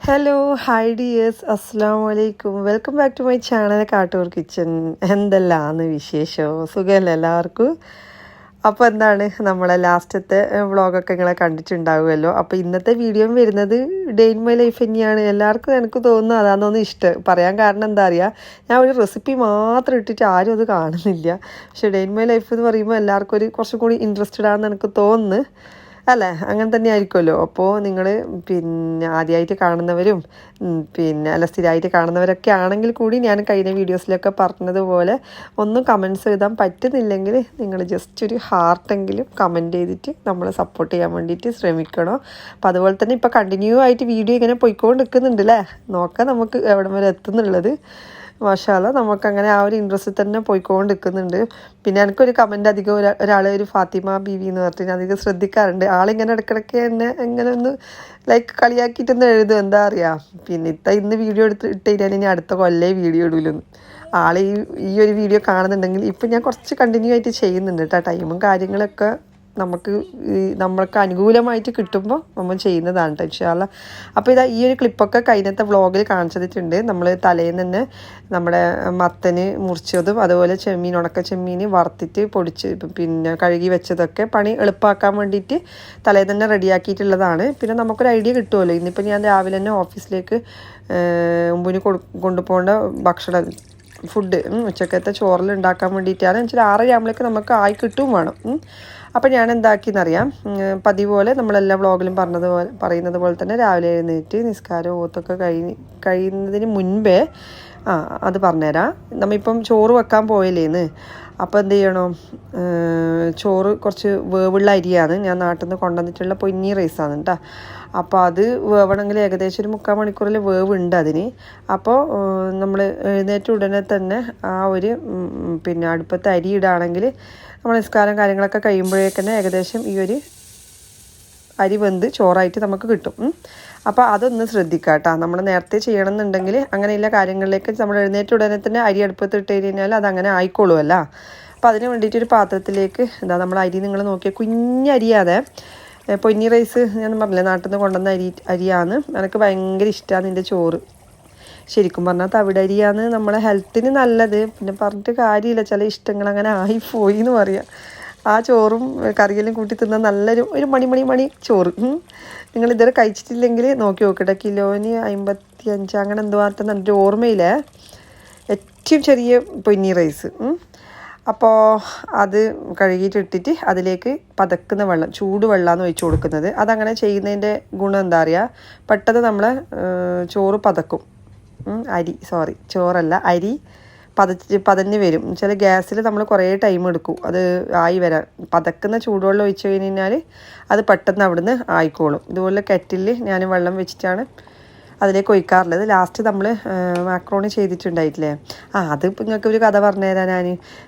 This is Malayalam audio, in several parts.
ഹലോ ഹായ് ഡിയേഴ്സ് അസ്സാം വലൈക്കും welcome back to my channel Kattoor kitchen. എന്തെല്ലാന്ന് വിശേഷം? സുഖമല്ല എല്ലാവർക്കും? അപ്പോൾ എന്താണ് നമ്മളെ ലാസ്റ്റത്തെ വ്ളോഗൊക്കെ നിങ്ങളെ കണ്ടിട്ടുണ്ടാവുമല്ലോ. അപ്പോൾ ഇന്നത്തെ വീഡിയോ വരുന്നത് ഡേ ഇൻ മൈ ലൈഫ് തന്നെയാണ്. എല്ലാവർക്കും എനിക്ക് തോന്നുന്നു അതാണെന്നൊന്നും ഇഷ്ടം പറയാൻ കാരണം എന്താ അറിയുക, ഞാൻ ഒരു റെസിപ്പി മാത്രം ഇട്ടിട്ട് ആരും അത് കാണുന്നില്ല. പക്ഷേ ഡേ ഇൻ മൈ ലൈഫ് എന്ന് പറയുമ്പോൾ എല്ലാവർക്കും കുറച്ചും കൂടി ഇൻട്രസ്റ്റഡ് ആണെന്ന് എനിക്ക് തോന്നുന്നു അല്ലേ? അങ്ങനെ തന്നെ ആയിരിക്കുമല്ലോ. അപ്പോൾ നിങ്ങൾ ആദ്യമായിട്ട് കാണുന്നവരും അല്ല സ്ഥിരമായിട്ട് കാണുന്നവരൊക്കെ ആണെങ്കിൽ കൂടി ഞാൻ കഴിഞ്ഞ വീഡിയോസിലൊക്കെ പറഞ്ഞതുപോലെ ഒന്നും കമൻറ്റ്സ് എഴുതാൻ പറ്റുന്നില്ലെങ്കിൽ നിങ്ങൾ ജസ്റ്റ് ഒരു ഹാർട്ടെങ്കിലും കമൻറ്റ് ചെയ്തിട്ട് നമ്മളെ സപ്പോർട്ട് ചെയ്യാൻ വേണ്ടിയിട്ട് ശ്രമിക്കണം. അപ്പോൾ അതുപോലെ തന്നെ ഇപ്പോൾ കണ്ടിന്യൂ ആയിട്ട് വീഡിയോ ഇങ്ങനെ പോയിക്കൊണ്ട് നിൽക്കുന്നുണ്ട് അല്ലേ. നോക്കാം നമുക്ക് എവിടെ വരെ എത്തുന്നുള്ളത്. മാഷാഅല്ലാ നമുക്കങ്ങനെ ആ ഒരു ഇൻട്രസ്റ്റിൽ തന്നെ പോയിക്കൊണ്ട് നിൽക്കുന്നുണ്ട്. പിന്നെ എനിക്കൊരു കമൻറ്റ് അധികം ഒരാൾ ഒരു ഫാത്തിമ ബീവി എന്ന് പറഞ്ഞിട്ട് അധികം ശ്രദ്ധിക്കാറുണ്ട്. ആളിങ്ങനെ ഇടയ്ക്കിടയ്ക്ക് എന്നെ എങ്ങനെ ഒന്ന് ലൈക്ക് കളിയാക്കിയിട്ടൊന്ന് എഴുതും. എന്താ പറയുക, ഇന്ന് വീഡിയോ ഇട്ട് കഴിഞ്ഞാൽ ഇനി അടുത്ത കൊല്ലം വീഡിയോ ഇടൂലെന്ന്. ആൾ ഈ ഒരു വീഡിയോ കാണുന്നുണ്ടെങ്കിൽ ഇപ്പം ഞാൻ കുറച്ച് കണ്ടിന്യൂ ആയിട്ട് ചെയ്യുന്നുണ്ട് കേട്ടോ. ടൈമും കാര്യങ്ങളൊക്കെ നമ്മൾക്ക് അനുകൂലമായിട്ട് കിട്ടുമ്പോൾ നമ്മൾ ചെയ്യുന്നതാണ് കേട്ടോ ഇൻഷാ അല്ലാ. അപ്പോൾ ഈ ഒരു ക്ലിപ്പൊക്കെ കഴിഞ്ഞത്തെ വ്ളോഗിൽ കാണിച്ചിട്ടുണ്ട്. നമ്മൾ തലേന്ന് തന്നെ നമ്മുടെ മത്തന് മുറിച്ചതും അതുപോലെ ഉണക്ക ചെമ്മീൻ വറുത്തിട്ട് പൊടിച്ച് കഴുകി വെച്ചതൊക്കെ പണി എളുപ്പമാക്കാൻ വേണ്ടിയിട്ട് തലേന്ന് തന്നെ റെഡിയാക്കിയിട്ടുള്ളതാണ്. പിന്നെ നമുക്കൊരു ഐഡിയ കിട്ടുമല്ലോ. ഇന്നിപ്പോൾ ഞാൻ രാവിലെ തന്നെ ഓഫീസിലേക്ക് മുമ്പിന് കൊണ്ടുപോകേണ്ട ഭക്ഷണം ഫുഡ് ഉച്ചക്കത്തെ ചോറിൽ ഉണ്ടാക്കാൻ വേണ്ടിയിട്ടാണ്. എന്നുവെച്ചാൽ 6 ആകുമ്പോഴേക്ക് നമുക്ക് ആയി കിട്ടും വേണം. അപ്പോൾ ഞാൻ എന്താക്കിയെന്നറിയാം, പതിവ് പോലെ നമ്മളെല്ലാ വ്ളോഗിലും പറയുന്നത് പോലെ തന്നെ രാവിലെ എഴുന്നേറ്റ് നിസ്കാരം ഓത്തൊക്കെ കഴിയുന്നതിന് മുൻപേ അത് പറഞ്ഞുതരാം. നമ്മളിപ്പം ചോറ് വെക്കാൻ പോയില്ലേന്ന്. അപ്പോൾ എന്ത് ചെയ്യണം, ചോറ് കുറച്ച് വേവുള്ള അരിയാണ് ഞാൻ നാട്ടിൽ നിന്ന് കൊണ്ടുവന്നിട്ടുള്ള പൊന്നി റൈസാണ് കേട്ടോ. അപ്പോൾ അത് വേവണമെങ്കിൽ ഏകദേശം ഒരു 3/4 മണിക്കൂറിൽ വേവുണ്ട് അതിന്. അപ്പോൾ നമ്മൾ എഴുന്നേറ്റ ഉടനെ തന്നെ ആ ഒരു അടുപ്പത്ത് അരി ഇടുകയാണെങ്കിൽ നമ്മൾ നിസ്കാരം കാര്യങ്ങളൊക്കെ കഴിയുമ്പോഴേക്കന്നെ ഏകദേശം ഈ ഒരു അരി വെന്ത് ചോറായിട്ട് നമുക്ക് കിട്ടും. അപ്പോൾ അതൊന്ന് ശ്രദ്ധിക്കുക കേട്ടോ. നമ്മൾ നേരത്തെ ചെയ്യണമെന്നുണ്ടെങ്കിൽ അങ്ങനെയുള്ള കാര്യങ്ങളിലേക്ക് നമ്മൾ എഴുന്നേറ്റ ഉടനെ തന്നെ അരി അടുപ്പത്ത് ഇട്ട് കഴിഞ്ഞാൽ അതങ്ങനെ ആയിക്കോളുമല്ല. അപ്പോൾ അതിന് വേണ്ടിയിട്ടൊരു പാത്രത്തിലേക്ക് നമ്മൾ അരി നിങ്ങൾ നോക്കിയാൽ കുഞ്ഞരിയാതെ പൊന്നി റൈസ് ഞാൻ പറഞ്ഞില്ലേ നാട്ടിൽ നിന്ന് കൊണ്ടുവന്ന അരിയാണ്. എനിക്ക് ഭയങ്കര ഇഷ്ടമാണ് ഇതിൻ്റെ ചോറ്. ശരിക്കും പറഞ്ഞാൽ തവിടരിയാണ് നമ്മളെ ഹെൽത്തിന് നല്ലത്. പിന്നെ പറഞ്ഞിട്ട് കാര്യമില്ല, ചില ഇഷ്ടങ്ങൾ അങ്ങനെ ആയിപ്പോയി എന്ന് പറയാം. ആ ചോറും കറിയെല്ലാം കൂട്ടി തിന്നാൽ ഒരു മണി ചോറ്. നിങ്ങൾ ഇതുവരെ കഴിച്ചിട്ടില്ലെങ്കിൽ നോക്കി നോക്കട്ടെ. കിലോന് 55 അങ്ങനെ എന്തോ ആർട്ടെന്ന് എൻ്റെ ഓർമ്മയില്ലേ. ഏറ്റവും ചെറിയ പൊന്നി റൈസ്. അപ്പോൾ അത് കഴുകിയിട്ടിട്ടിട്ട് അതിലേക്ക് പതക്കുന്ന വെള്ളം, ചൂടുവെള്ളമാണ് ഒഴിച്ചു കൊടുക്കുന്നത്. അതങ്ങനെ ചെയ്യുന്നതിൻ്റെ ഗുണം എന്താ പറയുക, പെട്ടെന്ന് നമ്മളെ ചോറ് പതക്കും. ചോറല്ല അരി പതഞ്ഞ് വരും. ചില ഗ്യാസിൽ നമ്മൾ കുറേ ടൈം എടുക്കും അത് ആയി വരാൻ. പതക്കുന്ന ചൂടുവെള്ളം ഒഴിച്ച് കഴിഞ്ഞാൽ അത് പെട്ടെന്ന് അവിടുന്ന് ആയിക്കോളും. ഇതുപോലെ കെറ്റിൽ ഞാൻ വെള്ളം വെച്ചിട്ടാണ് അതിലേക്ക് ഒഴിക്കാറുള്ളത്. ലാസ്റ്റ് നമ്മൾ മാക്രോണി ചെയ്തിട്ടുണ്ടായിട്ടില്ലേ, അതിപ്പോൾ നിങ്ങൾക്ക് ഒരു കഥ പറഞ്ഞു തരാം.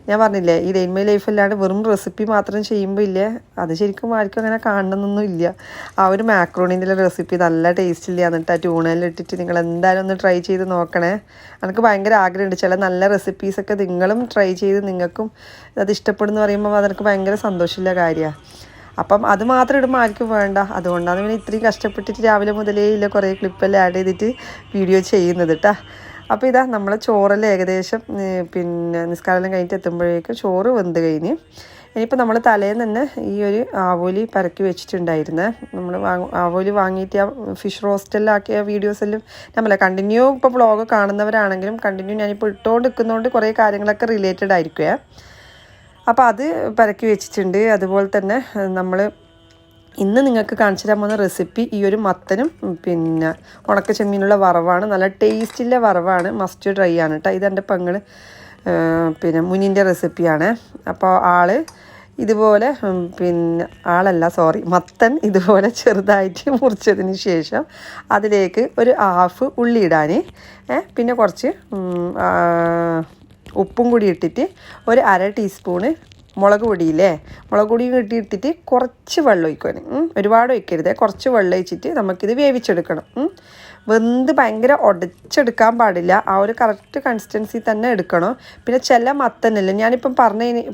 ഞാൻ പറഞ്ഞില്ലേ ഈ ഡേ ഇൻ മൈ ലൈഫ് അല്ലാണ്ട് വെറും റെസിപ്പി മാത്രം ചെയ്യുമ്പോൾ ഇല്ലേ, അത് ശരിക്കും ആർക്കും അങ്ങനെ കാണണമെന്നൊന്നും ഇല്ല. ആ ഒരു മാക്രോണിൻ്റെ റെസിപ്പി നല്ല ടേസ്റ്റ് ഇല്ല. എന്നിട്ട് ആ ട്യൂണയിൽ ഇട്ടിട്ട് നിങ്ങൾ എന്തായാലും ഒന്ന് ട്രൈ ചെയ്ത് നോക്കണേ. എനിക്ക് ഭയങ്കര ആഗ്രഹമുണ്ട് ചില നല്ല റെസിപ്പീസൊക്കെ നിങ്ങളും ട്രൈ ചെയ്ത് നിങ്ങൾക്കും അത് ഇഷ്ടപ്പെടുന്നു പറയുമ്പോൾ അതെനിക്ക് ഭയങ്കര സന്തോഷമുള്ള കാര്യമാണ്. അപ്പം അത് മാത്രം ഇടുമ്പോൾ ആർക്കും വേണ്ട. അതുകൊണ്ടാണ് പിന്നെ ഇത്രയും കഷ്ടപ്പെട്ടിട്ട് രാവിലെ മുതലേ ഇല്ല കുറേ ക്ലിപ്പെല്ലാം ആഡ് ചെയ്തിട്ട് വീഡിയോ ചെയ്യുന്നത് കേട്ടോ. അപ്പോൾ നമ്മളെ ചോറെല്ലാം ഏകദേശം നിസ്കാരമെല്ലാം കഴിഞ്ഞിട്ട് എത്തുമ്പോഴേക്കും ചോറ് വെന്ത് കഴിഞ്ഞ്. ഇനിയിപ്പോൾ നമ്മൾ തലേന്ന് തന്നെ ഈ ഒരു ആവോലി പരക്കി വെച്ചിട്ടുണ്ടായിരുന്നേ. നമ്മൾ ആവോലി വാങ്ങിയിട്ട് ആ ഫിഷ് റോസ്റ്റെല്ലാം ആക്കിയ വീഡിയോസെല്ലാം നമ്മളെ കണ്ടിന്യൂ ഇപ്പോൾ വ്ളോഗ് കാണുന്നവരാണെങ്കിലും കണ്ടിന്യൂ ഞാനിപ്പോൾ ഇട്ടുകൊണ്ട് നിൽക്കുന്നതുകൊണ്ട് കുറേ കാര്യങ്ങളൊക്കെ റിലേറ്റഡ് ആയിരിക്കുമേ. അപ്പോൾ അത് പരക്കി വെച്ചിട്ടുണ്ട്. അതുപോലെ തന്നെ നമ്മൾ ഇന്ന് നിങ്ങൾക്ക് കാണിച്ചു തരാൻ പോകുന്ന റെസിപ്പി ഈ ഒരു മത്തനും ഉണക്ക ചെമ്മീനുള്ള വറവാണ്. നല്ല ടേസ്റ്റിലെ വറവാണ്, മസ്റ്റ് ട്രൈ ആണ് കേട്ടോ. ഇതെൻ്റെ പെങ്ങൾ മുന്നിൻ്റെ റെസിപ്പിയാണ്. അപ്പോൾ ഇതുപോലെ മത്തൻ ഇതുപോലെ ചെറുതായിട്ട് മുറിച്ചതിന് ശേഷം അതിലേക്ക് ഒരു 1/2 ഉള്ളി ഇടാൻ, പിന്നെ കുറച്ച് ഉപ്പും കൂടി ഇട്ടിട്ട് ഒരു 1/2 ടീസ്പൂണ് മുളക് പൊടിയും ഇട്ടിട്ട് കുറച്ച് വെള്ളം ഒഴിക്കാൻ, ഒരുപാട് ഒഴിക്കരുത്, കുറച്ച് വെള്ളം ഒഴിച്ചിട്ട് നമുക്കിത് വേവിച്ചെടുക്കണം. വെന്ത് ഭയങ്കര ഉടച്ചെടുക്കാൻ പാടില്ല, ആ ഒരു കറക്റ്റ് കൺസിസ്റ്റൻസി തന്നെ എടുക്കണം. പിന്നെ ചില മത്തനില്ല, ഞാനിപ്പം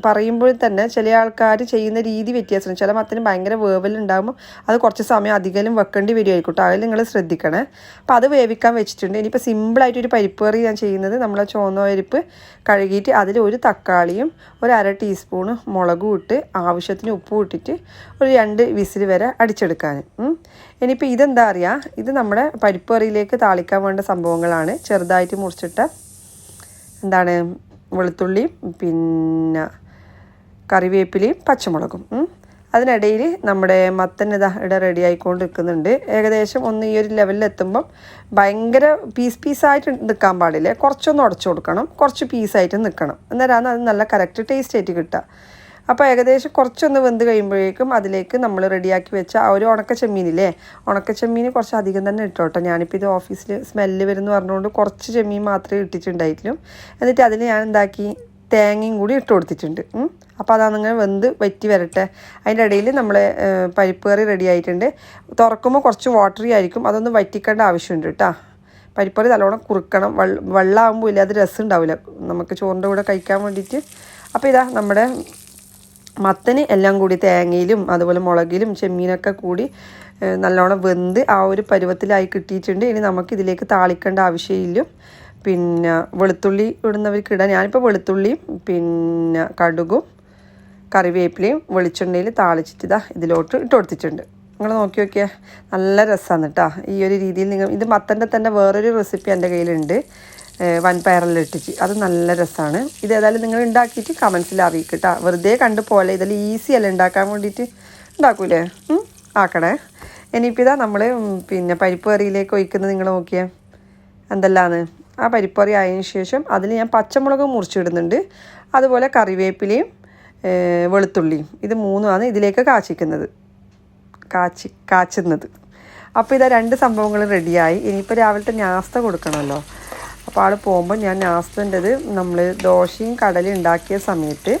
പറയുമ്പോൾ തന്നെ ചില ആൾക്കാർ ചെയ്യുന്ന രീതി വ്യത്യാസമാണ്. ചില മത്തന് ഭയങ്കര വേവലുണ്ടാകുമ്പോൾ അത് കുറച്ച് സമയം അധികം വെക്കേണ്ടി വരുമായിരിക്കും കേട്ടോ, അതിൽ നിങ്ങൾ ശ്രദ്ധിക്കണേ. അപ്പോൾ അത് വേവിക്കാൻ വെച്ചിട്ടുണ്ട്. ഇനിയിപ്പോൾ സിമ്പിളായിട്ടൊരു പരിപ്പ് കറി ഞാൻ ചെയ്യുന്നത്, നമ്മളെ ചുവന്ന പരിപ്പ് കഴുകിയിട്ട് അതിൽ ഒരു തക്കാളിയും ഒരു 1/2 ടീസ്പൂണ് മുളകും ഇട്ട് ആവശ്യത്തിന് ഉപ്പും ഇട്ടിട്ട് ഒരു 2 വിസിൽ വരെ അടിച്ചെടുക്കാൻ. ഇനിയിപ്പോൾ ഇതെന്താ അറിയുക, ഇത് നമ്മുടെ പരിപ്പ് കറിയിലേക്ക് താളിക്കാൻ വേണ്ട സംഭവങ്ങളാണ്. ചെറുതായിട്ട് മുറിച്ചിട്ട വെളുത്തുള്ളിയും പിന്നെ കറിവേപ്പിലയും പച്ചമുളകും. അതിനിടയിൽ നമ്മുടെ മത്തൻ ഇവിടെ റെഡി ആയിക്കൊണ്ട് നിൽക്കുന്നുണ്ട്. ഏകദേശം ഒന്ന് ഈ ഒരു ലെവലിലെത്തുമ്പം ഭയങ്കര പീസായിട്ട് നിൽക്കാൻ പാടില്ല, കുറച്ചൊന്ന് ഉടച്ചു കൊടുക്കണം, കുറച്ച് പീസായിട്ട് നിൽക്കണം, അന്നേരമാണ് അത് നല്ല കറക്റ്റ് ടേസ്റ്റ് ആയിട്ട് കിട്ടുക. അപ്പോൾ ഏകദേശം കുറച്ചൊന്ന് വെന്ത് കഴിയുമ്പോഴേക്കും അതിലേക്ക് നമ്മൾ റെഡിയാക്കി വെച്ച ആ ഒരു ഉണക്കച്ചെമ്മീനില്ലേ, ഉണക്കച്ചെമ്മീൻ കുറച്ച് അധികം തന്നെ ഇട്ടോട്ടോ. ഞാനിപ്പോൾ ഇത് ഓഫീസിൽ സ്മെല്ല് വരുമെന്ന് പറഞ്ഞുകൊണ്ട് കുറച്ച് ചെമ്മീൻ മാത്രമേ ഇട്ടിട്ടുണ്ടായിട്ടുള്ളൂ. എന്നിട്ട് അതിൽ ഞാൻ എന്താക്കി, തേങ്ങയും കൂടി ഇട്ട് കൊടുത്തിട്ടുണ്ട്. അപ്പോൾ അതങ്ങനെ വെന്ത് വറ്റി വരട്ടെ. അതിൻ്റെ ഇടയിൽ നമ്മൾ പരിപ്പ് കറി റെഡി ആയിട്ടുണ്ട്. തുറക്കുമ്പോൾ കുറച്ച് വാട്ടറി ആയിരിക്കും, അതൊന്ന് വറ്റിക്കേണ്ട ആവശ്യമുണ്ട് കേട്ടോ. പരിപ്പ് കറി നല്ലോണം കുറുക്കണം, വെള്ളമാകുമ്പോൾ ഇല്ല അത് രസം ഉണ്ടാവില്ല നമുക്ക് ചോറിൻ്റെ കൂടെ കഴിക്കാൻ വേണ്ടിയിട്ട്. അപ്പോൾ ഇതാ നമ്മുടെ മത്തന് എല്ലാം കൂടി തേങ്ങയിലും അതുപോലെ മുളകിലും ചെമ്മീനൊക്കെ കൂടി നല്ലോണം വെന്ത് ആ ഒരു പരുവത്തിലായി കിട്ടിയിട്ടുണ്ട്. ഇനി നമുക്കിതിലേക്ക് താളിക്കേണ്ട ആവശ്യമില്ല. പിന്നെ വെളുത്തുള്ളി ഇടുന്നവർക്ക് ഇടാം. ഞാനിപ്പോൾ വെളുത്തുള്ളിയും പിന്നെ കടുകും കറിവേപ്പിലയും വെളിച്ചെണ്ണയിൽ താളിച്ചിട്ട് ഇതിലോട്ട് ഇട്ട് കൊടുത്തിട്ടുണ്ട്. നിങ്ങൾ നോക്കി നോക്കിയാൽ നല്ല രസമാണ് കേട്ടോ. ഈ ഒരു രീതിയിൽ ഇത് മത്തൻ്റെ തന്നെ വേറൊരു റെസിപ്പി എൻ്റെ കയ്യിലുണ്ട്, വൻപയറെല്ലാം അത് നല്ല രസമാണ്. ഇത് ഏതായാലും നിങ്ങൾ ഉണ്ടാക്കിയിട്ട് കമൻസിൽ അറിയിക്കുക കേട്ടോ. വെറുതെ കണ്ടു പോലെ ഇതെല്ലാം ഈസി അല്ല ഉണ്ടാക്കാൻ വേണ്ടിയിട്ട്, ഉണ്ടാക്കൂലേ? ആക്കണേ. ഇനിയിപ്പോൾ നമ്മൾ പിന്നെ പരിപ്പ് കറിയിലേക്ക് ഒഴിക്കുന്നത് നിങ്ങൾ നോക്കിയാൽ എന്തെല്ലാമാണ്. ആ പരിപ്പ് കറി ആയതിനു ശേഷം അതിൽ ഞാൻ പച്ചമുളക് മുറിച്ചിടുന്നുണ്ട്, അതുപോലെ കറിവേപ്പിലയും വെളുത്തുള്ളിയും, ഇത് മൂന്നുമാണ് ഇതിലേക്ക് കാച്ചുന്നത്. അപ്പോൾ ഇതാ 2 സംഭവങ്ങൾ റെഡിയായി. ഇനിയിപ്പോൾ രാവിലത്തെ നാസ്ത കൊടുക്കണമല്ലോ. അപ്പോൾ ആൾ പോകുമ്പോൾ ഞാൻ നാസ്തൻ്റെത് നമ്മൾ ദോശയും കടലയും ഉണ്ടാക്കിയ സമയത്ത്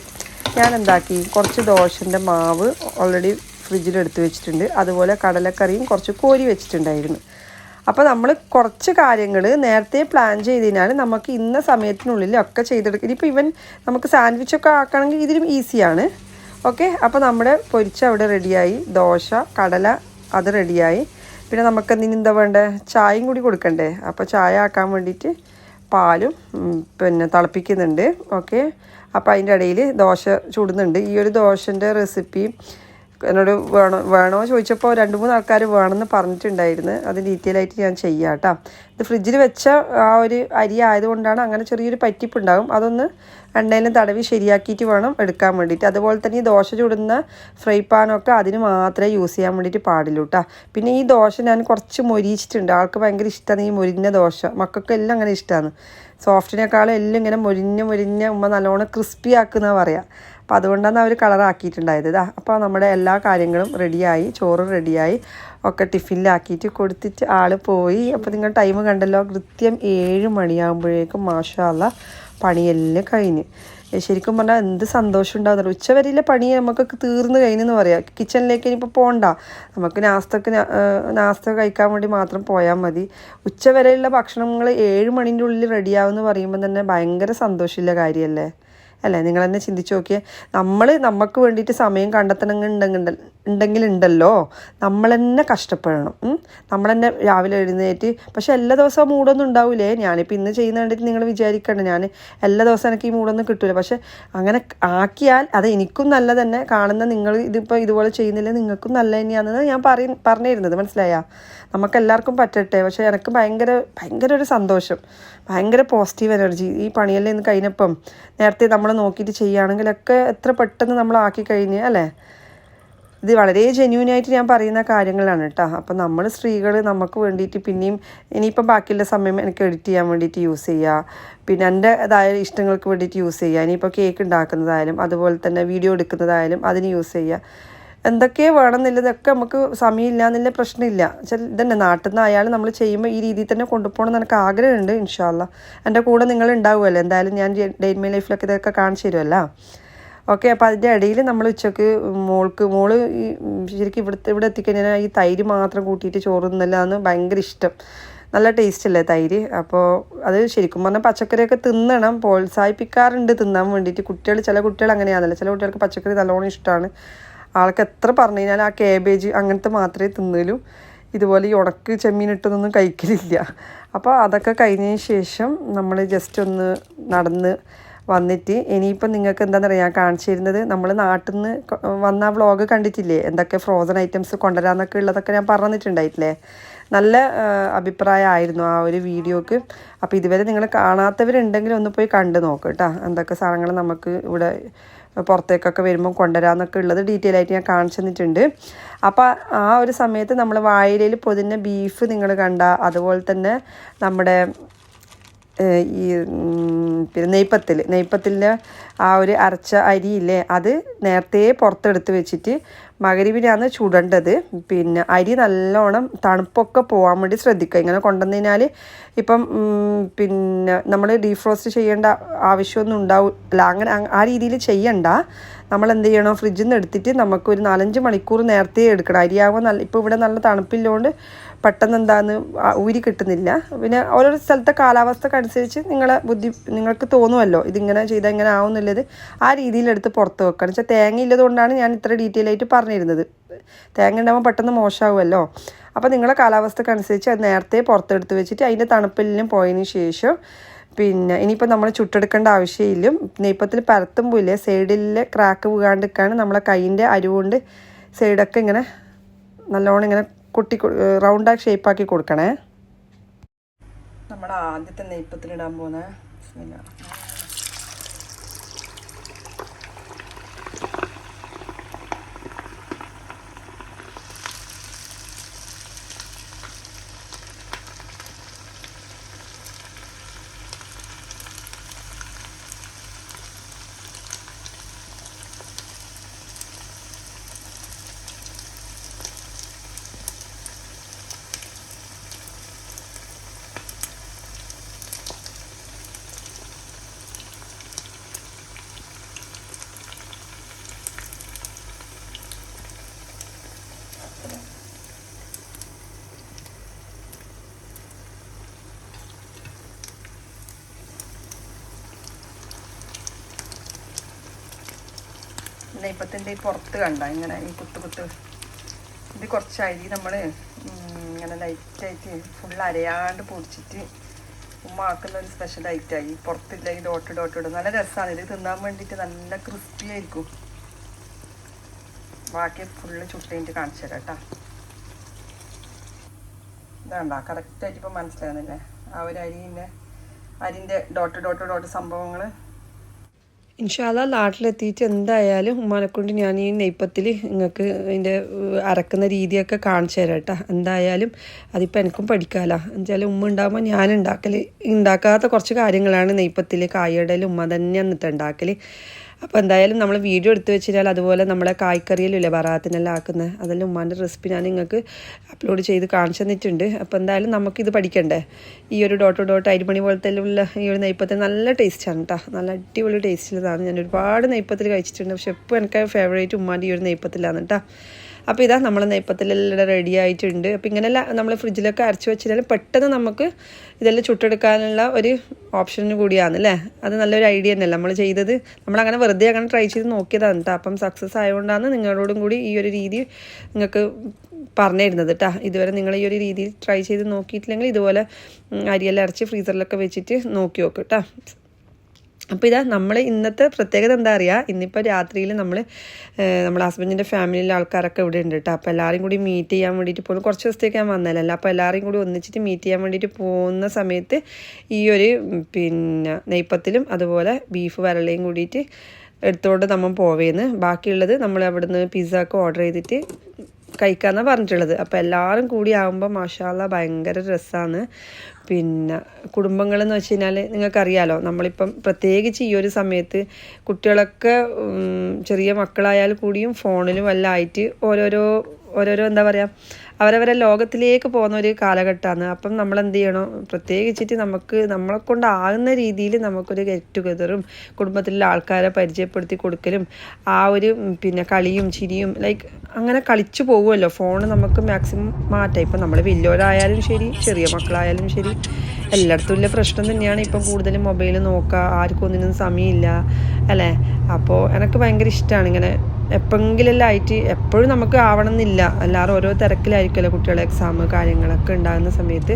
ഞാൻ എന്താക്കി, കുറച്ച് ദോശൻ്റെ മാവ് ഓൾറെഡി ഫ്രിഡ്ജിലെടുത്ത് വെച്ചിട്ടുണ്ട്, അതുപോലെ കടലക്കറിയും കുറച്ച് കോരി വെച്ചിട്ടുണ്ടായിരുന്നു. അപ്പോൾ നമ്മൾ കുറച്ച് കാര്യങ്ങൾ നേരത്തെ പ്ലാൻ ചെയ്തതിനാൽ നമുക്ക് ഇന്ന സമയത്തിനുള്ളിൽ ഒക്കെ ചെയ്തെടുക്കും. ഇനിയിപ്പോൾ നമുക്ക് സാൻഡ്വിച്ചൊക്കെ ആക്കണമെങ്കിൽ ഇതിലും ഈസിയാണ്. ഓക്കെ, അപ്പോൾ നമ്മുടെ പൊരിച്ച അവിടെ റെഡിയായി, ദോശ കടല അത് റെഡിയായി. പിന്നെ നമുക്ക് എന്താ വേണ്ടത്, ചായയും കൂടി കൊടുക്കണ്ടേ. അപ്പോൾ ചായ ആക്കാൻ വേണ്ടിയിട്ട് പാലും പിന്നെ തിളപ്പിക്കുന്നുണ്ട്. ഓക്കെ, അപ്പോൾ അതിൻ്റെ ഇടയിൽ ദോശ ചുടുന്നുണ്ട്. ഈ ഒരു ദോശൻ്റെ റെസിപ്പി എന്നോട് വേണോ ചോദിച്ചപ്പോൾ 2-3 ആൾക്കാർ വേണമെന്ന് പറഞ്ഞിട്ടുണ്ടായിരുന്നു. അത് ഡീറ്റെയിൽ ആയിട്ട് ഞാൻ ചെയ്യാം കേട്ടോ. ഇത് ഫ്രിഡ്ജിൽ വെച്ച ആ ഒരു അരി ആയതുകൊണ്ടാണ് അങ്ങനെ ചെറിയൊരു പറ്റിപ്പുണ്ടാകും, അതൊന്ന് എണ്ണയിലും തടവി ശരിയാക്കിയിട്ട് വേണം എടുക്കാൻ വേണ്ടിയിട്ട്. അതുപോലെ തന്നെ ഈ ദോശ ചുടുന്ന ഫ്രൈ പാനൊക്കെ അതിന് മാത്രമേ യൂസ് ചെയ്യാൻ വേണ്ടിയിട്ട് പാടുള്ളൂ കേട്ടോ. പിന്നെ ഈ ദോശ ഞാൻ കുറച്ച് മൊരിച്ചിട്ടുണ്ട്, ആൾക്ക് ഭയങ്കര ഇഷ്ടമാണ് ഈ മൊരിഞ്ഞ ദോശ, മക്കൾക്കെല്ലാം അങ്ങനെ ഇഷ്ടമാണ്. സോഫ്റ്റിനേക്കാളും എല്ലാം ഇങ്ങനെ മൊരിഞ്ഞ ഉമ്മ നല്ലോണം ക്രിസ്പി ആക്കുന്നതാണ് പറയുക. അപ്പോൾ അതുകൊണ്ടാണ് അവർ കളറാക്കിയിട്ടുണ്ടായത്. അപ്പോൾ നമ്മുടെ എല്ലാ കാര്യങ്ങളും റെഡിയായി, ചോറും റെഡിയായി, ഒക്കെ ടിഫിനിലാക്കിയിട്ട് കൊടുത്തിട്ട് ആൾ പോയി. അപ്പോൾ നിങ്ങൾ ടൈം കണ്ടല്ലോ, കൃത്യം 7 മണിയാകുമ്പോഴേക്കും മാഷാ അല്ലാ പണിയെല്ലാം കഴിഞ്ഞ്. ശരിക്കും പറഞ്ഞാൽ എന്ത് സന്തോഷം ഉണ്ടാകുന്നുള്ളൂ. ഉച്ചവരെയിലെ പണി നമുക്ക് തീർന്നു കഴിഞ്ഞെന്ന് പറയാം. കിച്ചണിലേക്ക് ഇനിയിപ്പോൾ പോകണ്ട, നമുക്ക് നാസ്ത കഴിക്കാൻ വേണ്ടി മാത്രം പോയാൽ മതി. ഉച്ചവരെയുള്ള ഭക്ഷണങ്ങൾ 7 മണിൻ്റെ ഉള്ളിൽ റെഡിയാവുമെന്ന് പറയുമ്പോൾ തന്നെ ഭയങ്കര സന്തോഷമുള്ള കാര്യമല്ലേ അല്ലേ? നിങ്ങൾ തന്നെ ചിന്തിച്ച് നോക്കിയേ. നമുക്ക് വേണ്ടിയിട്ട് സമയം ഉണ്ടെങ്കിലുണ്ടല്ലോ നമ്മൾ തന്നെ കഷ്ടപ്പെടണം. നമ്മൾ തന്നെ രാവിലെ എഴുന്നേറ്റ്, പക്ഷെ എല്ലാ ദിവസവും മൂടൊന്നും ഉണ്ടാവില്ലേ. ഞാനിപ്പോൾ ഇന്ന് ചെയ്യുന്ന കണ്ടിട്ട് നിങ്ങൾ വിചാരിക്കണ്ട ഞാൻ എല്ലാ ദിവസവും എനിക്ക് ഈ മൂടൊന്നും കിട്ടില്ല. പക്ഷെ അങ്ങനെ ആക്കിയാൽ അത് എനിക്കും നല്ല തന്നെ, കാണുന്ന നിങ്ങൾ ഇതിപ്പോൾ ഇതുപോലെ ചെയ്യുന്നില്ല നിങ്ങൾക്കും നല്ല തന്നെയാണെന്ന് ഞാൻ പറഞ്ഞിരുന്നത്. മനസ്സിലായാ? നമുക്കെല്ലാവർക്കും പറ്റട്ടെ. പക്ഷെ എനിക്ക് ഭയങ്കര ഒരു സന്തോഷം, ഭയങ്കര പോസിറ്റീവ് എനർജി. ഈ പണിയെല്ലാം ഇന്ന് കഴിഞ്ഞപ്പം നേരത്തെ നമ്മൾ നോക്കിയിട്ട് ചെയ്യുകയാണെങ്കിലൊക്കെ എത്ര പെട്ടെന്ന് നമ്മൾ ആക്കി കഴിഞ്ഞ് അല്ലേ? ഇത് വളരെ ജെന്യൂനായിട്ട് ഞാൻ പറയുന്ന കാര്യങ്ങളാണ് കേട്ടോ. അപ്പം നമ്മൾ സ്ത്രീകൾ നമുക്ക് വേണ്ടിയിട്ട് പിന്നെയും ഇനിയിപ്പം ബാക്കിയുള്ള സമയം എനിക്ക് എഡിറ്റ് ചെയ്യാൻ വേണ്ടിയിട്ട് യൂസ് ചെയ്യുക, പിന്നെ എൻ്റെതായ ഇഷ്ടങ്ങൾക്ക് വേണ്ടിയിട്ട് യൂസ് ചെയ്യുക. ഇനിയിപ്പോൾ കേക്ക് ഉണ്ടാക്കുന്നതായാലും അതുപോലെ തന്നെ വീഡിയോ എടുക്കുന്നതായാലും അതിന് യൂസ് ചെയ്യുക. എന്തൊക്കെ വേണമെന്നുള്ളതൊക്കെ നമുക്ക് സമയമില്ല എന്നുള്ള പ്രശ്നമില്ല. ഇതന്നെ നാട്ടിൽ നിന്ന് അയാൾ നമ്മൾ ചെയ്യുമ്പോൾ ഈ രീതിയിൽ തന്നെ കൊണ്ടുപോകണം എന്ന് എനിക്ക് ആഗ്രഹമുണ്ട്. ഇൻഷാ അല്ലാ എൻ്റെ കൂടെ നിങ്ങൾ ഉണ്ടാവുമല്ലോ. എന്തായാലും ഞാൻ ഡേ ഇൻ മൈ ലൈഫിലൊക്കെ ഇതൊക്കെ കാണിച്ചു തരുമല്ലോ. ഓക്കെ, അപ്പോൾ അതിൻ്റെ ഇടയിൽ നമ്മൾ ഉച്ചക്ക് മോള് ശരിക്കും ഇവിടെ എത്തിക്കഴിഞ്ഞാൽ ഈ തൈര് മാത്രം കൂട്ടിയിട്ട് ചോറ് തിന്നല്ലാന്ന് ഭയങ്കര ഇഷ്ടം. നല്ല ടേസ്റ്റ് അല്ലേ തൈര്. അപ്പോൾ അത് ശരിക്കും പറഞ്ഞാൽ പച്ചക്കറിയൊക്കെ തിന്നണം, പ്രോത്സാഹിപ്പിക്കാറുണ്ട് തിന്നാൻ വേണ്ടിയിട്ട്. ചില കുട്ടികൾ അങ്ങനെയാണല്ലോ, ചില കുട്ടികൾക്ക് പച്ചക്കറി നല്ലോണം ഇഷ്ടമാണ്. ആൾക്ക് എത്ര പറഞ്ഞു കഴിഞ്ഞാൽ ആ കാബേജ് അങ്ങനത്തെ മാത്രമേ തിന്നലൂ, ഇതുപോലെ ഈ ഉണക്ക് ചെമ്മീനിട്ടതൊന്നും കഴിക്കലില്ല. അപ്പോൾ അതൊക്കെ കഴിഞ്ഞതിന് ശേഷം നമ്മൾ ജസ്റ്റ് ഒന്ന് നടന്ന് വന്നിട്ട് ഇനിയിപ്പം നിങ്ങൾക്ക് എന്താണെന്ന് അറിയാം കാണിച്ചു തരുന്നത്, നമ്മൾ നാട്ടിൽ നിന്ന് വന്ന വ്ളോഗ് കണ്ടിട്ടില്ലേ, എന്തൊക്കെ ഫ്രോസൺ ഐറ്റംസ് കൊണ്ടുവരാമെന്നൊക്കെ ഉള്ളതൊക്കെ ഞാൻ പറഞ്ഞിട്ടുണ്ടായിട്ടില്ലേ. നല്ല അഭിപ്രായമായിരുന്നു ആ ഒരു വീഡിയോക്ക്. അപ്പോൾ ഇതുവരെ നിങ്ങൾ കാണാത്തവരുണ്ടെങ്കിൽ ഒന്ന് പോയി കണ്ടു നോക്കുക കേട്ടോ. എന്തൊക്കെ സാധനങ്ങൾ നമുക്ക് ഇവിടെ പുറത്തേക്കൊക്കെ വരുമ്പം കൊണ്ടുവരാമെന്നൊക്കെ ഉള്ളത് ഡീറ്റെയിൽ ആയിട്ട് ഞാൻ കാണിച്ചു തന്നിട്ടുണ്ട്. അപ്പോൾ ആ ഒരു സമയത്ത് നമ്മൾ വാഴയിലയിൽ പൊതിഞ്ഞ ബീഫ് നിങ്ങൾ കണ്ട, അതുപോലെ തന്നെ നമ്മുടെ ഈ പിന്നെ നെയ്പ്പത്തിൻ്റെ ആ ഒരു അരച്ച അരിയില്ലേ, അത് നേരത്തെ പുറത്തെടുത്ത് വെച്ചിട്ട് മകരിവിനാണ് ചുടേണ്ടത്. പിന്നെ അരി നല്ലോണം തണുപ്പൊക്കെ പോകാൻ വേണ്ടി ശ്രദ്ധിക്കുക. ഇങ്ങനെ കൊണ്ടുവന്നതിനാൽ ഇപ്പം പിന്നെ നമ്മൾ ഡീഫ്രോസ്റ്റ് ചെയ്യേണ്ട ആവശ്യമൊന്നും ഉണ്ടാവില്ല. അങ്ങനെ ആ രീതിയിൽ ചെയ്യണ്ട. നമ്മൾ എന്ത് ചെയ്യണം, ഫ്രിഡ്ജിൽ നിന്ന് എടുത്തിട്ട് നമുക്ക് ഒരു 4-5 മണിക്കൂർ നേരത്തെ എടുക്കണം. അരിയാകുമ്പോൾ ഇപ്പോൾ ഇവിടെ നല്ല തണുപ്പില്ലോണ്ട് പെട്ടെന്ന് എന്താന്ന് ഊരി കിട്ടുന്നില്ല. പിന്നെ ഓരോ സ്ഥലത്തെ കാലാവസ്ഥക്കനുസരിച്ച് നിങ്ങൾക്ക് തോന്നുമല്ലോ ഇതിങ്ങനെ ചെയ്താൽ ഇങ്ങനെ ആവുന്നുള്ളത്, ആ രീതിയിലെടുത്ത് പുറത്ത് വെക്കണം. വെച്ചാൽ തേങ്ങ ഇല്ലതുകൊണ്ടാണ് ഞാൻ ഇത്ര ഡീറ്റെയിൽ ആയിട്ട് പറഞ്ഞിരുന്നത്. തേങ്ങ ഉണ്ടാകുമ്പോൾ പെട്ടെന്ന് മോശമാവുമല്ലോ. അപ്പോൾ നിങ്ങളെ കാലാവസ്ഥക്കനുസരിച്ച് അത് നേരത്തെ പുറത്തെടുത്ത് വെച്ചിട്ട് അതിൻ്റെ തണുപ്പെല്ലാം പോയതിന് ശേഷം പിന്നെ ഇനിയിപ്പോൾ നമ്മൾ ചുട്ടെടുക്കേണ്ട ആവശ്യമില്ല. നെയ്പ്പത്തിൽ പരത്തുമ്പോൾ ഇല്ലേ സൈഡിലെ ക്രാക്ക് വീകാണ്ടിരിക്കാണ് നമ്മളെ കൈയിൻ്റെ അരിവുകൊണ്ട് സൈഡൊക്കെ ഇങ്ങനെ നല്ലോണം ഇങ്ങനെ റൗണ്ടാക്കി ഷേപ്പാക്കി കൊടുക്കണേ. നമ്മുടെ ആദ്യത്തെ നെയ്പ്പത്തിലിടാൻ പോകുന്ന നെയ്പ്പത്തിൻ്റെ ഈ പുറത്ത് കണ്ട ഇങ്ങനെ ഈ കുത്ത് ഇത് കുറച്ച് അരി നമ്മൾ ഇങ്ങനെ ലൈറ്റായിട്ട് ഫുൾ അരയാണ്ട് പൊടിച്ചിട്ട് ഉമ്മ ആക്കുന്ന ഒരു സ്പെഷ്യൽ ഐറ്റമായി. പുറത്തില്ല ഈ ഡോട്ട് ഇടും. നല്ല രസമാണ് ഇത് തിന്നാൻ വേണ്ടിയിട്ട്, നല്ല ക്രിസ്പി ആയിരിക്കും. ബാക്കി ഫുള്ള് ചുട്ടേറ്റ് കാണിച്ചു തരാം കേട്ടോ. ഇതാണ്ടാ കറക്റ്റായിട്ട് ഇപ്പം മനസ്സിലാകുന്നില്ലേ ആ ഒരു അരിൻ്റെ ഡോട്ട് സംഭവങ്ങൾ. ഇൻഷാല്ലാ നാട്ടിലെത്തിയിട്ട് എന്തായാലും ഉമ്മാനെക്കൊണ്ട് ഞാൻ ഈ നെയ്പ്പത്തിൽ നിങ്ങൾക്ക് അതിൻ്റെ അരക്കുന്ന രീതിയൊക്കെ കാണിച്ചു തരാം കേട്ടോ. എന്തായാലും അതിപ്പോൾ എനിക്കും പഠിക്കാമല്ലോ. എന്നുവെച്ചാൽ ഉമ്മ ഉണ്ടാകുമ്പോൾ ഞാൻ ഉണ്ടാക്കാത്ത കുറച്ച് കാര്യങ്ങളാണ് നെയ്പ്പത്തിൽ. കായടയിൽ ഉമ്മ തന്നെ എന്നിട്ട് ഉണ്ടാക്കൽ. അപ്പോൾ എന്തായാലും നമ്മൾ വീഡിയോ എടുത്ത് വെച്ചാൽ അതുപോലെ നമ്മളെ കായ്ക്കറിയിലില്ലേ ബറാത്തിനെല്ലാം ആക്കുന്നത്, അതെല്ലാം ഉമ്മാൻ്റെ റെസിപ്പി ഞാൻ നിങ്ങൾക്ക് അപ്ലോഡ് ചെയ്ത് കാണിച്ചു തന്നിട്ടുണ്ട്. അപ്പോൾ എന്തായാലും നമുക്കിത് പഠിക്കണ്ടേ. ഈ ഒരു ഡോട്ട് അരിമണി പോലത്തെ ഉള്ള ഈ ഒരു നെയ്പ്പത്തിൽ നല്ല ടേസ്റ്റാണ് കേട്ടോ. നല്ല അടിപൊളി ടേസ്റ്റിലാണ്. ഞാൻ ഒരുപാട് നെയ്പ്പത്തിൽ കഴിച്ചിട്ടുണ്ട്. പക്ഷെ ഇപ്പോൾ എനിക്ക് ഫേവറേറ്റ് ഉമ്മാൻ്റെ ഈ ഒരു നെയ്പ്പത്തിലാണ് കേട്ടോ. അപ്പോൾ ഇതാ നമ്മൾ നെയ്പ്പത്തിലെല്ലാം റെഡി ആയിട്ടുണ്ട്. അപ്പോൾ ഇങ്ങനെയല്ല നമ്മൾ ഫ്രിഡ്ജിലൊക്കെ അരച്ച് വെച്ചാൽ പെട്ടെന്ന് നമുക്ക് ഇതെല്ലാം ചുട്ടെടുക്കാനുള്ള ഒരു ഓപ്ഷന് കൂടിയാണ് അല്ലേ. അത് നല്ലൊരു ഐഡിയ തന്നെയല്ല നമ്മൾ ചെയ്തത്. നമ്മളങ്ങനെ വെറുതെ അങ്ങനെ ട്രൈ ചെയ്ത് നോക്കിയതാണ് കേട്ടോ. അപ്പം സക്സസ് ആയതുകൊണ്ടാണ് നിങ്ങളോടും കൂടി ഈ ഒരു രീതി നിങ്ങൾക്ക് പറഞ്ഞിരുന്നത് കേട്ടോ. ഇതുവരെ നിങ്ങൾ ഈ ഒരു രീതിയിൽ ട്രൈ ചെയ്ത് നോക്കിയിട്ടില്ലെങ്കിൽ ഇതുപോലെ അരിയെല്ലാം അരച്ച് ഫ്രീസറിലൊക്കെ വെച്ചിട്ട് നോക്കി നോക്കും കേട്ടോ. അപ്പോൾ ഇതാ നമ്മൾ ഇന്നത്തെ പ്രത്യേകത എന്താ അറിയുക, ഇന്നിപ്പോൾ രാത്രിയിൽ നമ്മുടെ ഹസ്ബൻഡിൻ്റെ ഫാമിലിയിലെ ആൾക്കാരൊക്കെ ഇവിടെ ഉണ്ട് കേട്ടോ. അപ്പോൾ എല്ലാവരും കൂടി മീറ്റ് ചെയ്യാൻ വേണ്ടിയിട്ട് പോകുന്നു. കുറച്ച് ദിവസത്തേക്ക് ഞാൻ വന്നതല്ല. അപ്പോൾ എല്ലാവരും കൂടി ഒന്നിച്ചിട്ട് മീറ്റ് ചെയ്യാൻ വേണ്ടിയിട്ട് പോകുന്ന സമയത്ത് ഈ ഒരു പിന്നെ നെയ്പ്പത്തിലും അതുപോലെ ബീഫ് വരളയും കൂടിയിട്ട് എടുത്തുകൊണ്ട് നമ്മൾ പോവേന്ന്. ബാക്കിയുള്ളത് നമ്മൾ അവിടുന്ന് പിസ്സ ഒക്കെ ഓർഡർ ചെയ്തിട്ട് കഴിക്കാമെന്നാണ് പറഞ്ഞിട്ടുള്ളത്. അപ്പോൾ എല്ലാവരും കൂടി ആകുമ്പോൾ മാഷാല്ലാ ഭയങ്കര രസമാണ്. പിന്നെ കുടുംബങ്ങളെന്ന് വെച്ച് കഴിഞ്ഞാൽ നിങ്ങൾക്കറിയാലോ, നമ്മളിപ്പം പ്രത്യേകിച്ച് ഈ ഒരു സമയത്ത് കുട്ടികളൊക്കെ ചെറിയ മക്കളായാൽ കൂടിയും ഫോണിലും എല്ലാം ആയിട്ട് ഓരോരോ എന്താ പറയുക അവരവരെ ലോകത്തിലേക്ക് പോകുന്ന ഒരു കാലഘട്ടമാണ്. അപ്പം നമ്മൾ എന്ത് ചെയ്യണം, പ്രത്യേകിച്ചിട്ട് നമ്മളെ കൊണ്ടാകുന്ന രീതിയിൽ നമുക്കൊരു ഗെറ്റ് ടുഗദറും കുടുംബത്തിലുള്ള ആൾക്കാരെ പരിചയപ്പെടുത്തി കൊടുക്കലും ആ ഒരു പിന്നെ കളിയും ചിരിയും ലൈക്ക് അങ്ങനെ കളിച്ചു പോകുമല്ലോ. ഫോണ് നമുക്ക് മാക്സിമം മാറ്റാം. ഇപ്പം നമ്മൾ വലിയവരായാലും ശരി ചെറിയ മക്കളായാലും ശരി എല്ലായിടത്തും ഉള്ള പ്രശ്നം തന്നെയാണ്. ഇപ്പം കൂടുതലും മൊബൈൽ നോക്കുക, ആർക്കും ഒന്നിനും സമയമില്ല അല്ലേ. അപ്പോൾ എനിക്ക് ഭയങ്കര ഇഷ്ടമാണ് ഇങ്ങനെ എപ്പോഴെങ്കിലെല്ലാം ആയിട്ട്, എപ്പോഴും നമുക്ക് ആവണം എന്നില്ല, എല്ലാവരും ഓരോ തിരക്കിലായിരിക്കുമല്ലോ. കുട്ടികളെ എക്സാം കാര്യങ്ങളൊക്കെ ഉണ്ടാകുന്ന സമയത്ത്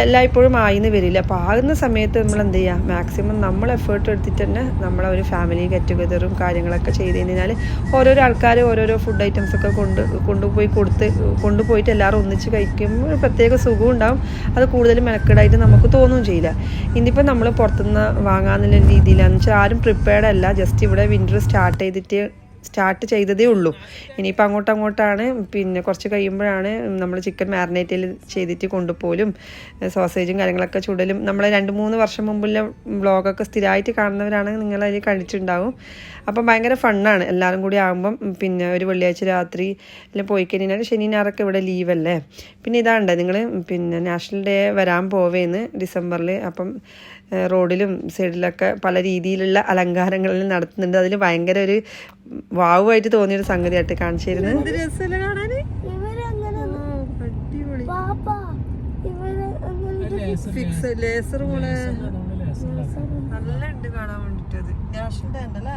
എല്ലായ്പ്പോഴും ആയിന്ന് വരില്ല. അപ്പോൾ ആകുന്ന സമയത്ത് നമ്മൾ എന്ത് ചെയ്യുക, മാക്സിമം നമ്മൾ എഫേർട്ട് എടുത്തിട്ട് തന്നെ നമ്മളെ ഒരു ഫാമിലി ഗെറ്റ് ടുഗദറും കാര്യങ്ങളൊക്കെ ചെയ്ത് കഴിഞ്ഞാൽ ഓരോരോ ആൾക്കാർ ഓരോരോ ഫുഡ് ഐറ്റംസൊക്കെ കൊണ്ടുപോയിട്ട് എല്ലാവരും ഒന്നിച്ച് കഴിക്കുമ്പോൾ ഒരു പ്രത്യേക സുഖം ഉണ്ടാവും. അത് കൂടുതലും മെനക്കെടായിട്ട് നമുക്ക് തോന്നുകയും ചെയ്യില്ല. ഇനിയിപ്പോൾ നമ്മൾ പുറത്തുനിന്ന് വാങ്ങാന്നുള്ള രീതിയിലാണെന്ന് വെച്ചാൽ ആരും പ്രിപ്പയർഡ് അല്ല. ജസ്റ്റ് ഇവിടെ വിൻ്റർ സ്റ്റാർട്ട് ചെയ്തതേ ഉള്ളൂ. ഇനിയിപ്പോൾ അങ്ങോട്ടാണ് പിന്നെ കുറച്ച് കഴിയുമ്പോഴാണ് നമ്മൾ ചിക്കൻ മാരിനേറ്റിൽ ചെയ്തിട്ട് കൊണ്ടുപോലും സോസേജും കാര്യങ്ങളൊക്കെ ചുടലും. നമ്മൾ 2-3 വർഷം മുമ്പുള്ള വ്ളോഗൊക്കെ സ്ഥിരമായിട്ട് കാണുന്നവരാണെങ്കിൽ നിങ്ങളതിൽ കഴിച്ചിട്ടുണ്ടാവും. അപ്പം ഭയങ്കര ഫണ്ണാണ് എല്ലാവരും കൂടി ആകുമ്പം. പിന്നെ ഒരു വെള്ളിയാഴ്ച രാത്രി എല്ലാം പോയി കഴിഞ്ഞാൽ ശനി ഞായറൊക്കെ ഇവിടെ ലീവല്ലേ. പിന്നെ ഇതാണ്ട് നിങ്ങൾ പിന്നെ നാഷണൽ ഡേ വരാൻ പോവേന്ന് ഡിസംബറിൽ. അപ്പം റോഡിലും സൈഡിലൊക്കെ പല രീതിയിലുള്ള അലങ്കാരങ്ങളിൽ നടത്തുന്നുണ്ട്. അതിൽ ഭയങ്കര ഒരു വാവുമായിട്ട് തോന്നിയൊരു സംഗതിയായിട്ട് കാണിച്ചു തരുന്നത്. നല്ല ഉണ്ട് കാണാൻ വേണ്ടിട്ടത്. നാഷണൽ ഡേ ഉണ്ടല്ലേ,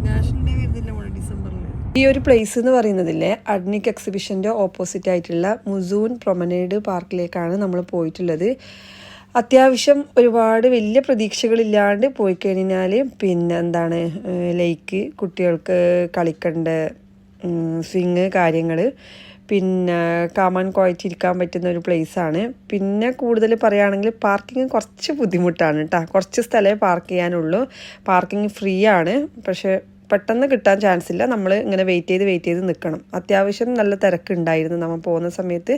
നാഷണൽ ഡേ വരുന്നില്ല ഇവിടെ ഡിസംബറിൽ. ഈ ഒരു പ്ലേസ് എന്ന് പറയുന്നതില്ലേ അഡ്നിക് എക്സിബിഷൻ്റെ ഓപ്പോസിറ്റ് ആയിട്ടുള്ള മുസൂൺ പ്രൊമനേഡ് പാർക്കിലേക്കാണ് നമ്മൾ പോയിട്ടുള്ളത്. അത്യാവശ്യം ഒരുപാട് വലിയ പ്രതീക്ഷകളില്ലാണ്ട് പോയി കഴിഞ്ഞാൽ പിന്നെ എന്താണ് ലേക്ക്, കുട്ടികൾക്ക് കളിക്കേണ്ട സ്വിങ് കാര്യങ്ങൾ, പിന്നെ കാമാൻ കുഴച്ചിരിക്കാൻ പറ്റുന്ന ഒരു പ്ലേസാണ്. പിന്നെ കൂടുതൽ പറയുകയാണെങ്കിൽ പാർക്കിങ് കുറച്ച് ബുദ്ധിമുട്ടാണ് കേട്ടോ. കുറച്ച് സ്ഥലമേ പാർക്ക് ചെയ്യാനുള്ളൂ. പാർക്കിങ് ഫ്രീ ആണ്, പക്ഷേ പെട്ടെന്ന് കിട്ടാൻ ചാൻസ് ഇല്ല. നമ്മൾ ഇങ്ങനെ വെയിറ്റ് ചെയ്ത് നിൽക്കണം. അത്യാവശ്യം നല്ല തിരക്കുണ്ടായിരുന്നു നമ്മൾ പോകുന്ന സമയത്ത്.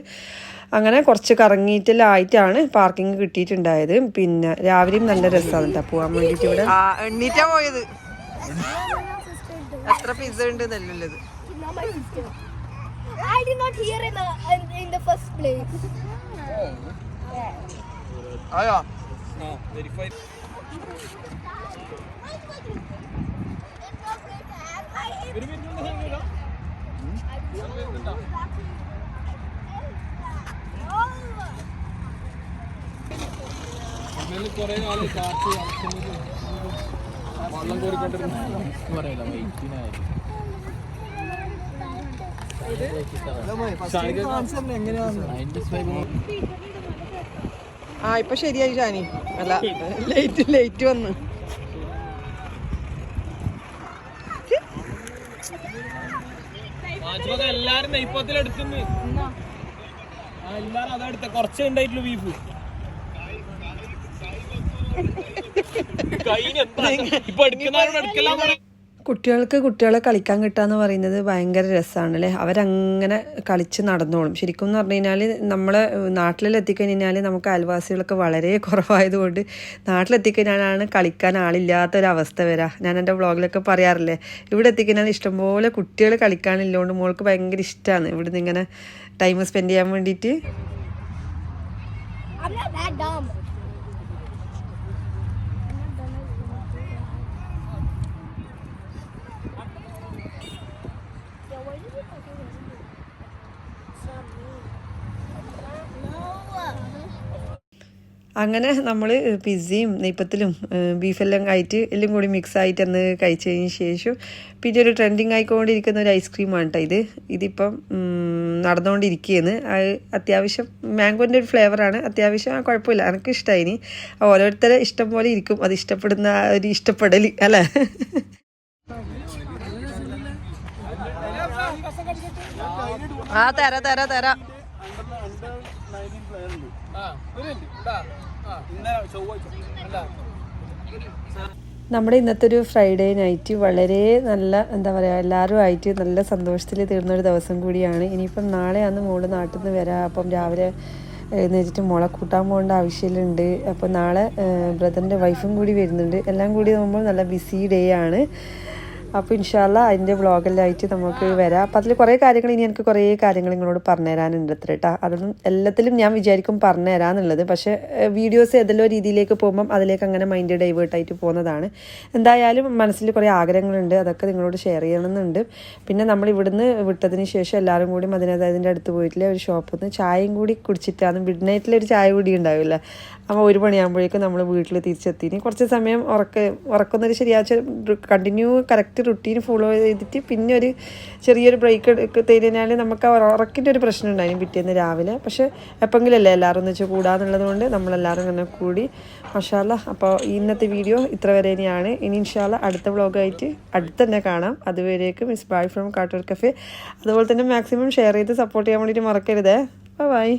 അങ്ങനെ കുറച്ച് കറങ്ങിയിട്ടാണ് പാർക്കിംഗ് കിട്ടിയിട്ടുണ്ടായത്. പിന്നെ രാവിലെയും നല്ല രസമാണ് കേട്ടോ പോകാൻ വേണ്ടിയിട്ട്. ഇവിടെ എണ്ണീറ്റാ പോയത്. എത്ര പിസ്സ ഉണ്ട് നല്ലത്. I did not hear in the first place. Aya. No, verified. കുറെ ആള് കാറ്റ് വെള്ളം കോരിക്കൊണ്ടിരുന്നു പറയില്ല വൈറ്റിനായിരുന്നു. ആ ഇപ്പൊ ശരിയായി ഷാനി. അല്ല ലേറ്റ് വന്ന് എല്ലാരും നെയ്പ്പത്തിലെടുക്കുന്നു. എല്ലാരും അതെടുത്ത കുറച്ചേ ഉണ്ടായിട്ടുള്ളൂ ബീഫ്. ഇപ്പൊ എടുക്കുന്ന കുട്ടികളെ കളിക്കാൻ കിട്ടാന്ന് പറയുന്നത് ഭയങ്കര രസമാണ് അല്ലേ. അവരങ്ങനെ കളിച്ച് നടന്നോളും. ശരിക്കും എന്ന് പറഞ്ഞു കഴിഞ്ഞാൽ നമ്മളെ നാട്ടിലെത്തിക്കഴിഞ്ഞാൽ നമുക്ക് അയൽവാസികളൊക്കെ വളരെ കുറവായതുകൊണ്ട് നാട്ടിലെത്തിക്കഴിഞ്ഞാലാണ് കളിക്കാൻ ആളില്ലാത്തൊരവസ്ഥ വരാം. ഞാൻ എൻ്റെ വ്ളോഗിലൊക്കെ പറയാറില്ലേ, ഇവിടെ എത്തിക്കഴിഞ്ഞാൽ ഇഷ്ടംപോലെ കുട്ടികൾ കളിക്കാനില്ലോണ്ട് മോൾക്ക് ഭയങ്കര ഇഷ്ടമാണ് ഇവിടുന്ന് ഇങ്ങനെ ടൈം സ്പെൻഡ് ചെയ്യാൻ വേണ്ടിയിട്ട്. അങ്ങനെ നമ്മൾ പിസ്സയും നെയ്പ്പത്തിലും ബീഫെല്ലാം ആയിട്ട് എല്ലാം കൂടി മിക്സ് ആയിട്ട് അന്ന് കഴിച്ചതിന് ശേഷം പിന്നെ ഒരു ട്രെൻഡിങ് ആയിക്കൊണ്ടിരിക്കുന്ന ഒരു ഐസ്ക്രീമാണ് കേട്ടോ ഇതിപ്പം നടന്നുകൊണ്ടിരിക്കുകയെന്ന്. അത്യാവശ്യം മാംഗോൻ്റെ ഒരു ഫ്ലേവറാണ്. അത്യാവശ്യം കുഴപ്പമില്ല, എനിക്ക് ഇഷ്ടമായി. ഓരോരുത്തരെ ഇഷ്ടം പോലെ ഇരിക്കും അത് ഇഷ്ടപ്പെടുന്ന ഒരു ഇഷ്ടപ്പെടൽ അല്ലേ. ആ തരാ നമ്മുടെ ഇന്നത്തെ ഒരു ഫ്രൈഡേ നൈറ്റ് വളരെ നല്ല എന്താ പറയുക എല്ലാവരും ആയിട്ട് നല്ല സന്തോഷത്തിൽ തീർന്നൊരു ദിവസം കൂടിയാണ്. ഇനിയിപ്പം നാളെയാണ് മോള് നാട്ടിൽ നിന്ന് വരാം. അപ്പം രാവിലെ എഴുന്നേറ്റിട്ട് മോളെ കൂട്ടാൻ പോകേണ്ട ആവശ്യമുണ്ട്. അപ്പോൾ നാളെ ബ്രദറിൻ്റെ വൈഫും കൂടി വരുന്നുണ്ട്. എല്ലാം കൂടി നോക്കുമ്പോൾ നല്ല ബിസി ഡേ ആണ്. അപ്പോൾ ഇൻഷാല്ല അതിൻ്റെ വ്ളോഗെല്ലാമായിട്ട് നമുക്ക് വരാം. അപ്പോൾ അതിൽ കുറേ കാര്യങ്ങൾ ഇനി എനിക്ക് കുറേ കാര്യങ്ങൾ നിങ്ങളോട് പറഞ്ഞു തരാനുണ്ട് അത്ര കേട്ടോ. അതൊന്നും എല്ലാത്തിലും ഞാൻ വിചാരിക്കും പറഞ്ഞു തരാമെന്നുള്ളത്. പക്ഷേ വീഡിയോസ് ഏതെല്ലോ രീതിയിലേക്ക് പോകുമ്പം അതിലേക്ക് അങ്ങനെ മൈൻഡ് ഡൈവേർട്ടായിട്ട് പോകുന്നതാണ്. എന്തായാലും മനസ്സിൽ കുറേ ആഗ്രഹങ്ങളുണ്ട്, അതൊക്കെ നിങ്ങളോട് ഷെയർ ചെയ്യണമെന്നുണ്ട്. പിന്നെ നമ്മൾ ഇവിടുന്ന് വിട്ടതിന് ശേഷം എല്ലാവരും കൂടി അതിൻ്റെ അടുത്ത് പോയിട്ടില്ല ഒരു ഷോപ്പിൽ നിന്ന് ചായയും കൂടി കുടിച്ചിട്ടാണ്. മിഡ് നൈറ്റിലൊരു ചായ കൂടി ഉണ്ടാവില്ല. അപ്പോൾ 1 മണിയാകുമ്പോഴേക്കും നമ്മൾ വീട്ടിൽ തിരിച്ചെത്തി. കുറച്ച് സമയം ഉറക്കുന്നൊരു ശരിയാഴ്ച കണ്ടിന്യൂ കറക്റ്റ് റുട്ടീൻ ഫോളോ ചെയ്തിട്ട് പിന്നെ ഒരു ചെറിയൊരു ബ്രേക്ക് എടുക്കുന്നതിനാൽ നമുക്ക് ഉറക്കിൻ്റെ ഒരു പ്രശ്നം ഉണ്ടായിരുന്നു പിറ്റേന്ന് രാവിലെ. പക്ഷേ എപ്പോഴെങ്കിലല്ലേ എല്ലാവരും ഒന്ന് വെച്ച് കൂടാന്നുള്ളത് കൊണ്ട് നമ്മളെല്ലാവരും ഇങ്ങനെ കൂടി മാഷാഅല്ലാ. അപ്പോൾ ഇന്നത്തെ വീഡിയോ ഇത്ര വരെ തന്നെയാണ്. ഇനി ഇൻഷാല്ലാ അടുത്ത വ്ളോഗായിട്ട് അടുത്ത് തന്നെ കാണാം. അതുവരേക്കും it's bye from Kattoor cafe. അതുപോലെ തന്നെ മാക്സിമം ഷെയർ ചെയ്ത് സപ്പോർട്ട് ചെയ്യാൻ വേണ്ടിയിട്ട് മറക്കരുതേ. ബൈ.